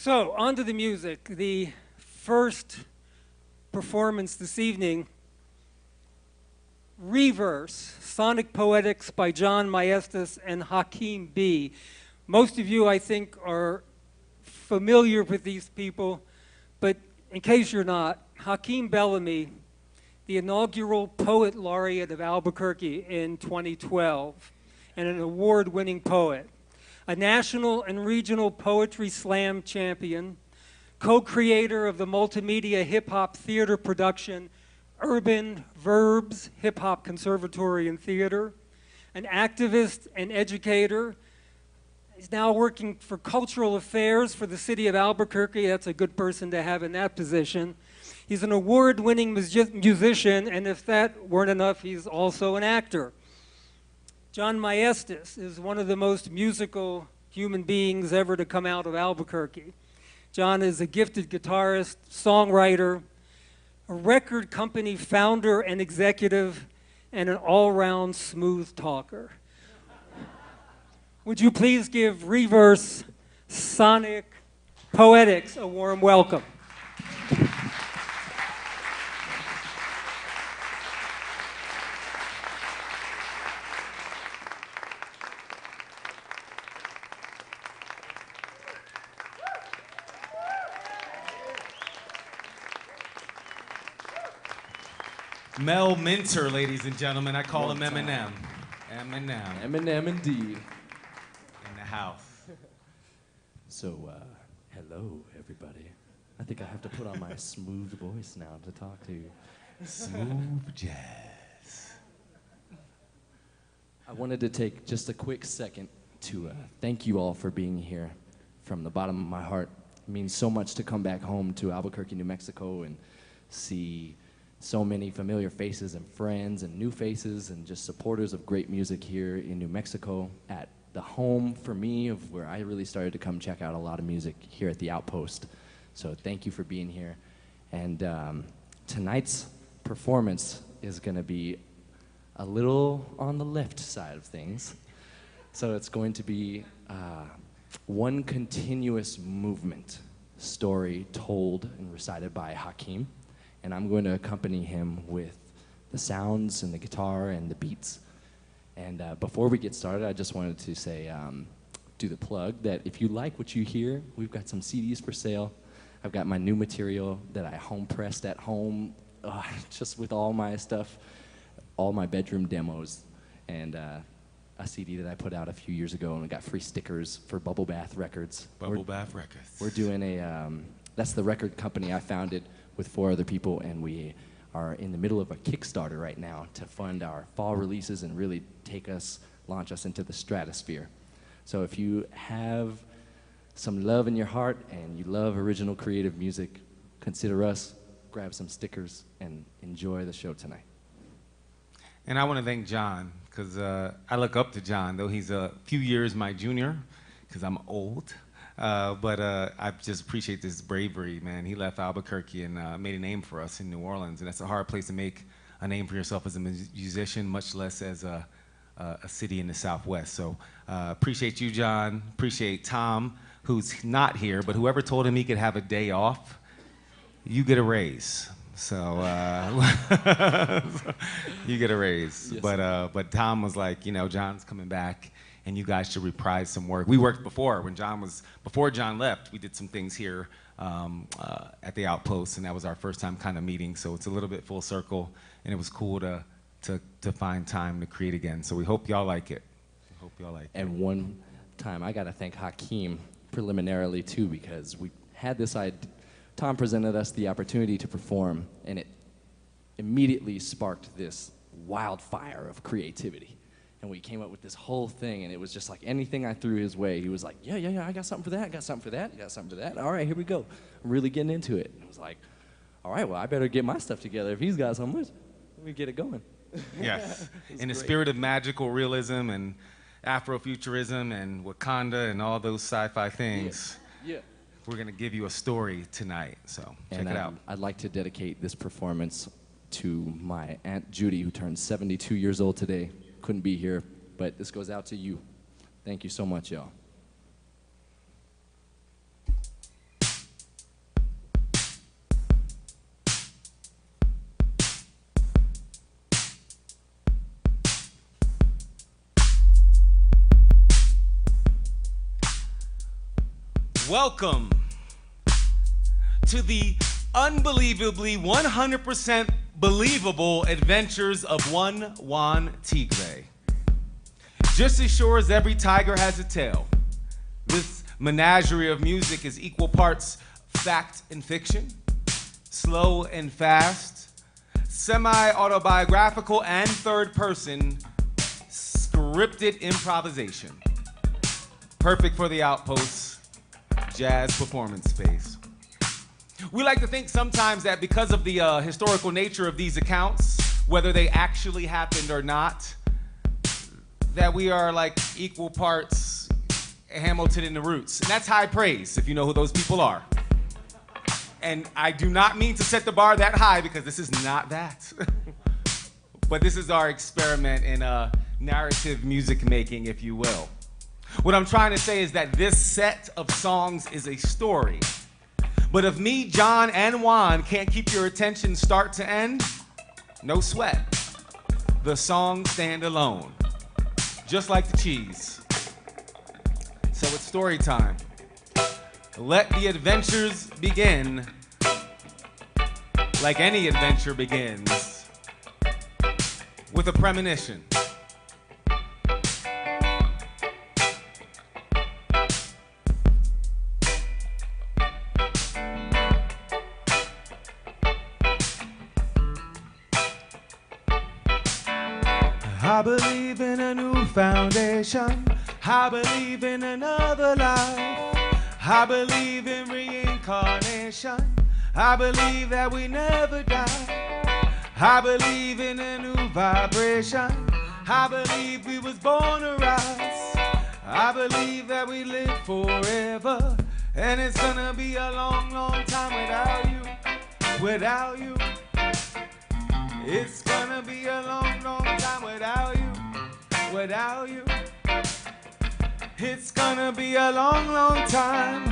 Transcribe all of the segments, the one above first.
So, on to the music. The first performance this evening, Reverse, Sonic Poetics by John Maestas and Hakim B. Most of you, I think, are familiar with these people, but in case you're not, Hakim Bellamy, the inaugural Poet Laureate of Albuquerque in 2012, and an award-winning poet, a national and regional poetry slam champion, co-creator of the multimedia hip-hop theater production Urban Verbs Hip-Hop Conservatory and Theater, an activist and educator. He's now working for cultural affairs for the city of Albuquerque. That's a good person to have in that position. He's an award-winning musician, and if that weren't enough, he's also an actor. John Maestas is one of the most musical human beings ever to come out of Albuquerque. John is a gifted guitarist, songwriter, a record company founder and executive, and an all-round smooth talker. Would you please give Reverse Sonic Poetics a warm welcome? Mel Minter, ladies and gentlemen. I call him Eminem. Eminem. Eminem indeed. In the house. So, hello, everybody. I think I have to put on my smooth voice now to talk to you. Smooth jazz. I wanted to take just a quick second to thank you all for being here from the bottom of my heart. It means so much to come back home to Albuquerque, New Mexico, and see so many familiar faces and friends and new faces and just supporters of great music here in New Mexico at the home for me of where I really started to come check out a lot of music here at the Outpost. So thank you for being here. And tonight's performance is going to be a little on the left side of things. So it's going to be one continuous movement story told and recited by Hakim. And I'm going to accompany him with the sounds and the guitar and the beats. And before we get started, I just wanted to say, do the plug that if you like what you hear, we've got some CDs for sale. I've got my new material that I home pressed at home, just with all my stuff, all my bedroom demos, and a CD that I put out a few years ago, and we got free stickers for Bubble Bath Records. Bubble Bath Records. We're doing a, that's the record company I founded with 4 other people, and we are in the middle of a Kickstarter right now to fund our fall releases and really launch us into the stratosphere. So if you have some love in your heart and you love original creative music, consider us, grab some stickers, and enjoy the show tonight. And I want to thank John, because I look up to John, though he's a few years my junior, because I'm old. But I just appreciate this bravery, man. He left Albuquerque and made a name for us in New Orleans, and that's a hard place to make a name for yourself as a musician, much less as a city in the Southwest. So appreciate you, John. Appreciate Tom, who's not here, but whoever told him he could have a day off, you get a raise. So you get a raise. Yes. But Tom was like, you know, John's coming back, and you guys should reprise some work. We worked before, before John left, we did some things here at the Outpost, and that was our first time kind of meeting, so it's a little bit full circle, and it was cool to find time to create again. So we hope y'all like it. And one time, I gotta thank Hakim preliminarily too, because we had this idea. Tom presented us the opportunity to perform, and it immediately sparked this wildfire of creativity. And we came up with this whole thing, and it was just like anything I threw his way, he was like, yeah, I got something for that, I got something for that, I got something for that. All right, here we go. I'm really getting into it. And it was like, all right, well, I better get my stuff together. If he's got something, let me get it going. Yes, in the spirit of magical realism and Afrofuturism and Wakanda and all those sci-fi things, yeah. We're gonna give you a story tonight, so check it out. I'd like to dedicate this performance to my Aunt Judy, who turned 72 years old today. Couldn't be here, but this goes out to you. Thank you so much, y'all. Welcome to the unbelievably 100% believable adventures of one Juan Tigre. Just as sure as every tiger has a tail, this menagerie of music is equal parts fact and fiction, slow and fast, semi-autobiographical and third-person scripted improvisation. Perfect for the Outpost jazz performance space. We like to think sometimes that because of the historical nature of these accounts, whether they actually happened or not, that we are like equal parts Hamilton and the Roots. And that's high praise, if you know who those people are. And I do not mean to set the bar that high, because this is not that. But this is our experiment in narrative music making, if you will. What I'm trying to say is that this set of songs is a story. But if me, John, and Juan can't keep your attention start to end, no sweat. The songs stand alone, just like the cheese. So it's story time. Let the adventures begin, like any adventure begins, with a premonition. I believe in a new foundation. I believe in another life. I believe in reincarnation. I believe that we never die. I believe in a new vibration. I believe we was born to rise. I believe that we live forever. And it's gonna be a long, long time without you. Without you. It's gonna be a long, long time without you, without you. It's gonna be a long, long time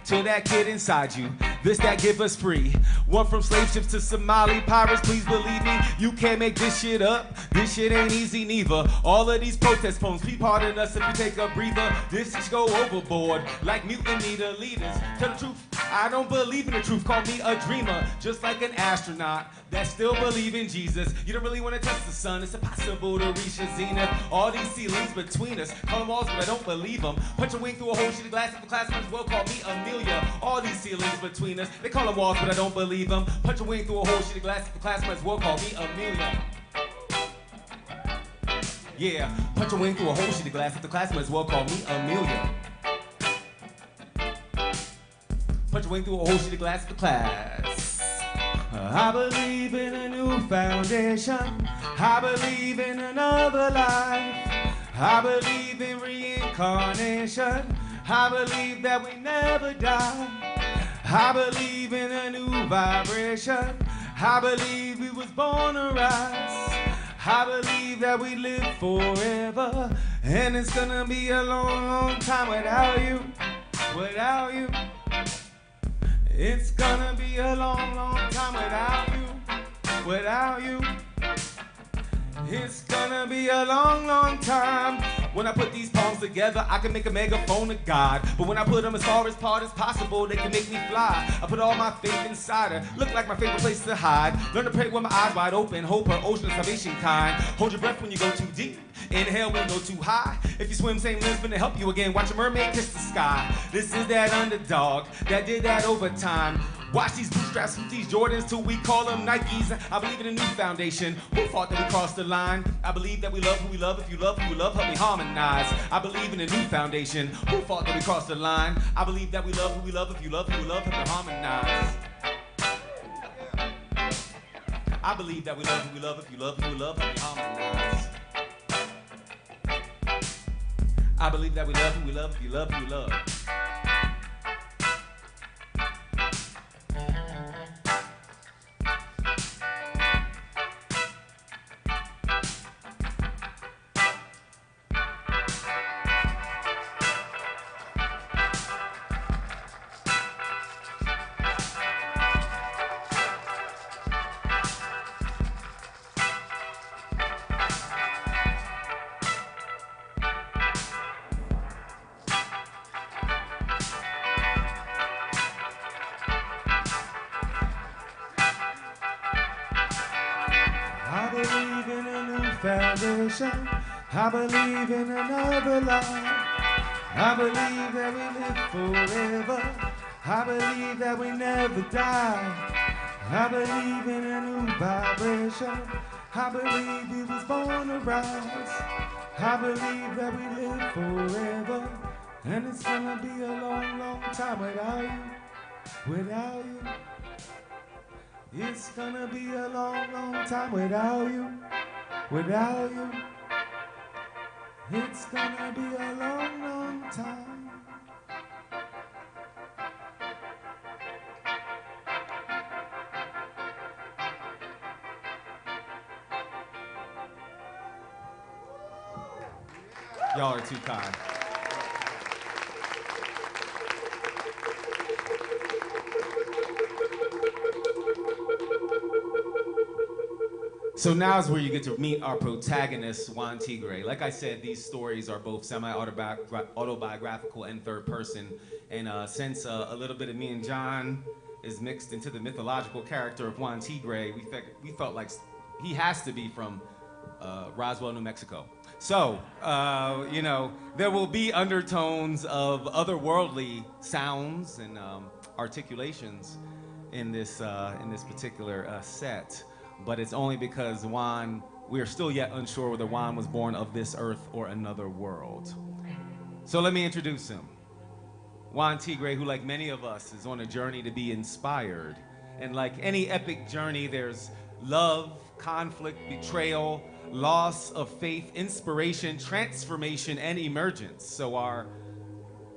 till that kid inside you. This that give us free. One from slave ships to Somali pirates, please believe me, you can't make this shit up. This shit ain't easy neither. All of these protest poems, please pardon us if we take a breather. This just go overboard, like mutiny the leaders. Tell the truth, I don't believe in the truth. Call me a dreamer, just like an astronaut that still believe in Jesus. You don't really want to touch the sun, it's impossible to reach a zenith. All these ceilings between us, call them walls, but I don't believe them. Punch a wing through a whole sheet of glass, if the class might as well call me Amelia. All these ceilings between us, they call them walls, but I don't believe them. Punch a wing through a whole sheet of glass, if the class might as well call me Amelia. Yeah, punch a wing through a whole sheet of glass, if the class might as well call me Amelia. Punch a wing through a whole sheet of glass, if the class. I believe in a new foundation. I believe in another life. I believe in reincarnation. I believe that we never die. I believe in a new vibration. I believe we was born to rise. I believe that we live forever. And it's gonna be a long, long time without you. Without you. It's gonna be a long, long time without you, without you. It's gonna be a long, long time. When I put these poems together, I can make a megaphone of God. But when I put them as far apart as possible, they can make me fly. I put all my faith inside her, look like my favorite place to hide. Learn to pray with my eyes wide open, hope her ocean of salvation kind. Hold your breath when you go too deep, inhale when you go too high. If you swim, same limbs finna help you again. Watch a mermaid kiss the sky. This is that underdog that did that over time. Watch these bootstraps with these Jordans till we call them Nikes. I believe in a new foundation. Who thought that we crossed the line? I believe that we love who we love. If you love who you love, help me harmonize. I believe in a new foundation. Who thought that we crossed the line? I believe that we love who we love. If you love who you love, help me harmonize. I believe that we love who we love. If you love who you love, help me harmonize. I believe that we love who we love. If you love who you love. vibration. I believe in another life. I believe that we live forever. I believe that we never die. I believe in a new vibration. I believe he was born to rise. I believe that we live forever. And it's gonna be a long, long time without you, without you. It's gonna be a long, long time without you, without you. It's gonna be a long, long time. Y'all are too kind. So now is where you get to meet our protagonist, Juan Tigre. Like I said, these stories are both semi-autobiographical and third person. And since a little bit of me and John is mixed into the mythological character of Juan Tigre, we felt like he has to be from Roswell, New Mexico. So, you know, there will be undertones of otherworldly sounds and articulations in this particular set. But it's only because Juan, we are still yet unsure whether Juan was born of this earth or another world. So let me introduce him. Juan Tigre, who like many of us is on a journey to be inspired. And like any epic journey, there's love, conflict, betrayal, loss of faith, inspiration, transformation, and emergence. So our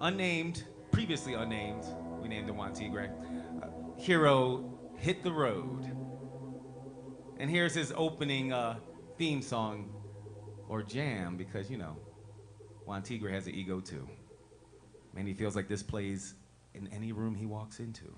unnamed, previously unnamed, we named him Juan Tigre, hero hit the road. And here's his opening theme song, or jam, because, you know, Juan Tigre has an ego too. And he feels like this plays in any room he walks into.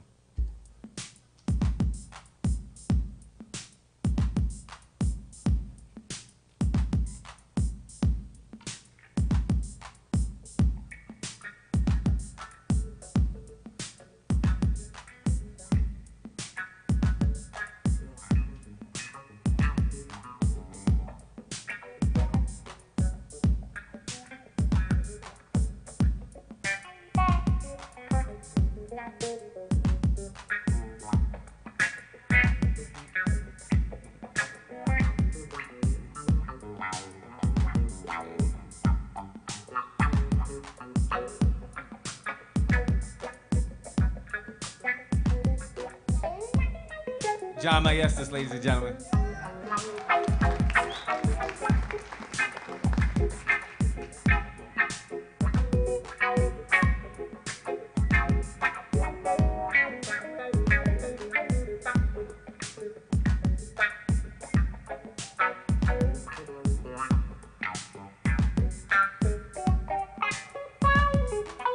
John Maestas, ladies and gentlemen.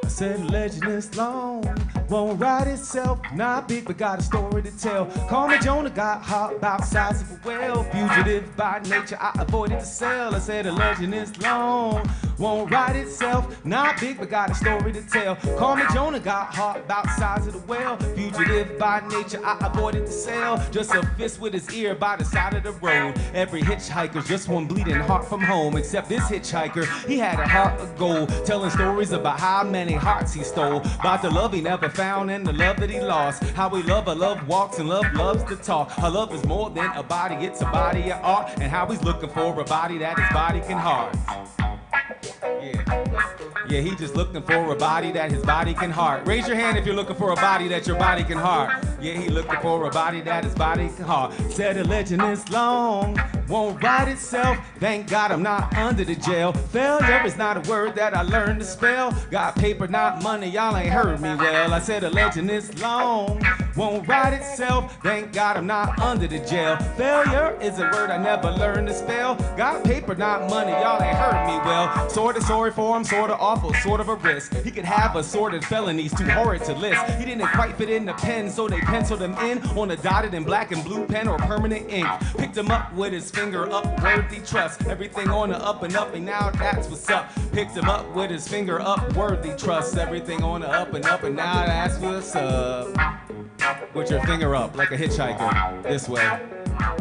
I said the legend is long, won't write itself, not big but got a story to tell. Call me Jonah, got hot about size of a whale. Fugitive by nature, I avoided the cell. I said the legend is long, won't write itself, not big but got a story to tell. Call me Jonah, got hot about size of the whale. Fugitive by nature, I avoided the cell. Just a fist with his ear by the side of the road. Every hitchhiker's just one bleeding heart from home. Except this hitchhiker, he had a heart of gold, telling stories about how many hearts he stole, about the love he never found and the love that he lost. How we love, a love walks and love loves to talk. Her love is more than a body, it's a body of art. And how he's looking for a body that his body can heart. Yeah, he just looking for a body that his body can heart. Raise your hand if you're looking for a body that your body can heart. Yeah, he looking for a body that his body can heart. Said the legend is long, won't write itself. Thank God I'm not under the jail. Failure is not a word that I learned to spell. Got paper, not money, y'all ain't heard me well. I said the legend is long, won't write itself. Thank God I'm not under the jail. Failure is a word I never learned to spell. Got paper, not money, y'all ain't heard me well. Sorta sorry for him, sorta awful, sort of a risk. He could have assorted felonies, too horrid to list. He didn't quite fit in the pen, so they penciled him in on a dotted in black and blue pen or permanent ink. Picked him up with his finger up, worthy trust. Everything on the up, and now that's what's up. Picked him up with his finger up, worthy trust. Everything on the up, and now that's what's up. With your finger up, like a hitchhiker, this way.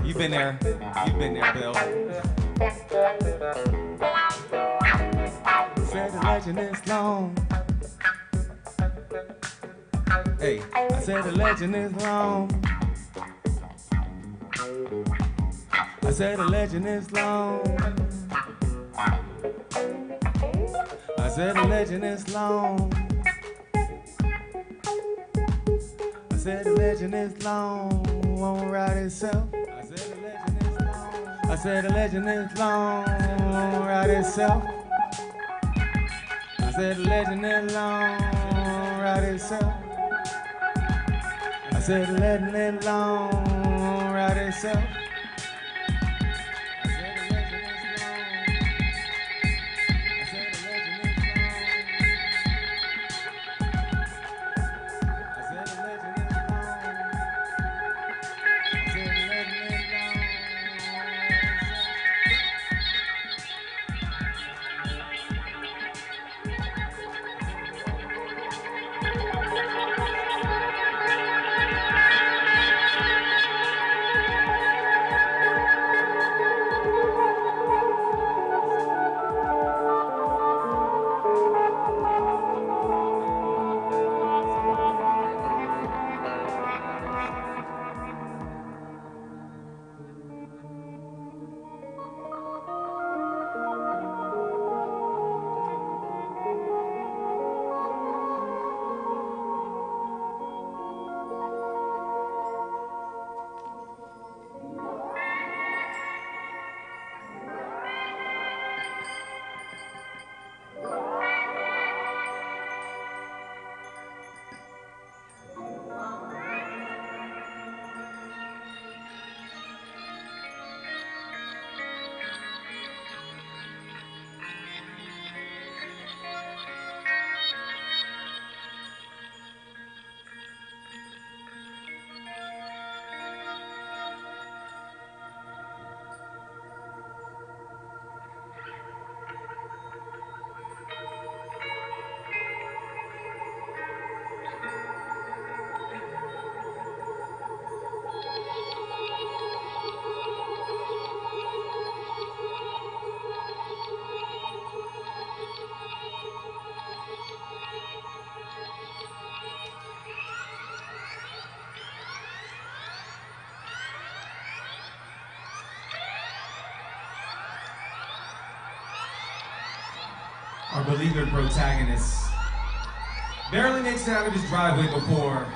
You've been there, Bill. Said the legend is long. Hey, I said the legend is long. I said the legend is long. I said the legend is long. I said the legend is long, won't write itself. I said the legend is long. I said the legend is long, won't write itself. I said the legend is long, won't write itself. I said the legend is long, won't write itself. Our beleaguered protagonist barely makes it out of his driveway before